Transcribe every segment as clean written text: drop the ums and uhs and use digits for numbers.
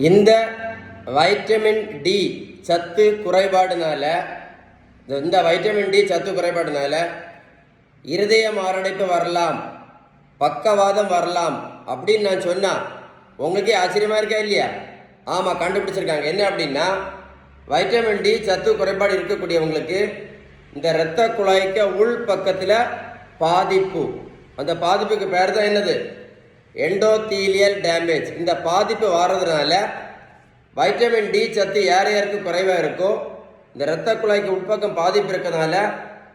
இந்த vitamin D சத்து குறைபாடுனால இருதய மாரடைப்பு வரலாம், பக்கவாதம் வரலாம் அப்படின்னு நான் சொன்னா உங்களுக்கே ஆச்சரியமா இருக்கா இல்லையா? ஆமாம், கண்டுபிடிச்சிருக்காங்க. என்ன அப்படின்னா, வைட்டமின் டி சத்து குறைபாடு இருக்கக்கூடியவங்களுக்கு இந்த இரத்த குழாய்க்கு உள் பக்கத்தில் பாதிப்பு, அந்த பாதிப்புக்கு பேர் தான் என்னது? Endothelial damage. இந்த பாதிப்பு வர்றதுனால வைட்டமின் டி சத்து யார் யாருக்கு குறைவாக இருக்கோ, இந்த இரத்த குழாய்க்கு உட்பக்கம் பாதிப்பு இருக்கிறதுனால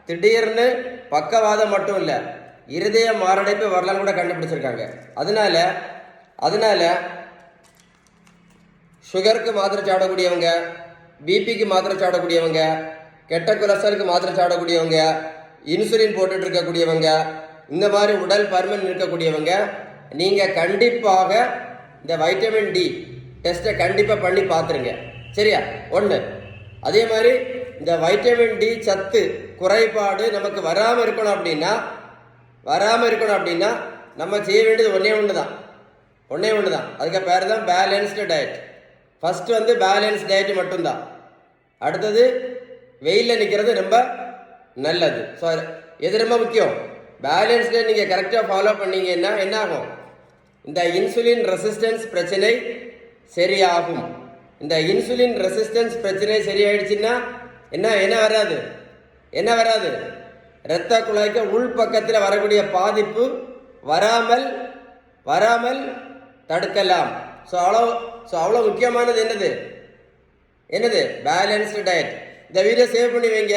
திடீர்னு பக்கவாதம் மட்டும் இல்லை, இருதய மாரடைப்பு வரலாம் கூட கண்டுபிடிச்சிருக்காங்க. அதனால சுகருக்கு மாத்திரை சாப்பிடக்கூடியவங்க, பிபிக்கு மாத்திரை சாப்பிடக்கூடியவங்க, கெட்ட கொலஸ்ட்ராலுக்கு மாத்திரை சாப்பிடக்கூடியவங்க, இன்சுலின் போட்டுட்டு இருக்கக்கூடியவங்க, இந்த மாதிரி உடல் பருமன் இருக்கக்கூடியவங்க, நீங்கள் கண்டிப்பாக இந்த வைட்டமின் டி டெஸ்ட்டை கண்டிப்பாக பண்ணி பார்த்துருங்க. சரியா? ஒன்று. அதே மாதிரி இந்த வைட்டமின் டி சத்து குறைபாடு நமக்கு வராமல் இருக்கணும் அப்படின்னா நம்ம செய்ய வேண்டியது ஒன்றே ஒன்று தான். அதுக்கு பேர் தான் balanced diet. First balance diet மட்டும்தான். அடுத்தது வெயிலில் நிற்கிறது ரொம்ப நல்லது. ஸோ எது ரொம்ப முக்கியம்? பேலன்ஸ் டயட் நீங்கள் கரெக்டாக ஃபாலோ பண்ணீங்கன்னா என்ன ஆகும்? இந்த இன்சுலின் ரெசிஸ்டன்ஸ் பிரச்சனை சரியாகும். இந்த இன்சுலின் ரெசிஸ்டன்ஸ் பிரச்சனை சரியாயிடுச்சுன்னா என்ன வராது? இரத்த குழாய்க்கு உள் பக்கத்தில் வரக்கூடிய பாதிப்பு வராமல் தடுக்கலாம். ஸோ அவ்வளோ முக்கியமானது என்னது? Balanced diet. இந்த வீடியோ சேவ் பண்ணி வைங்க,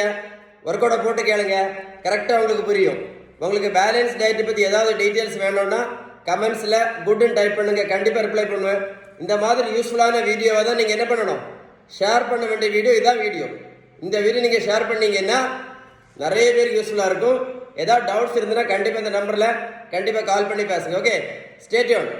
ஒர்க் அவுட்டை போட்டு கேளுங்க, கரெக்டாக உங்களுக்கு புரியும். உங்களுக்கு பேலன்ஸ் டயட்டை பற்றி ஏதாவது டீட்டெயில்ஸ் வேணும்னா கமெண்ட்ஸில் குட்னு டைப் பண்ணுங்க, கண்டிப்பாக ரிப்ளை பண்ணுவேன். இந்த மாதிரி யூஸ்ஃபுல்லான வீடியோவை தான் நீங்கள் என்ன பண்ணணும்? ஷேர் பண்ண வேண்டிய வீடியோ இதான் வீடியோ. இந்த வீடியோ நீங்கள் ஷேர் பண்ணீங்கன்னா நிறைய பேருக்கு யூஸ்ஃபுல்லாக இருக்கும். ஏதாவது டவுட்ஸ் இருந்ததுன்னா கண்டிப்பாக இந்த நம்பரில் கண்டிப்பாக கால் பண்ணி பேசுங்க. Okay, stay tune.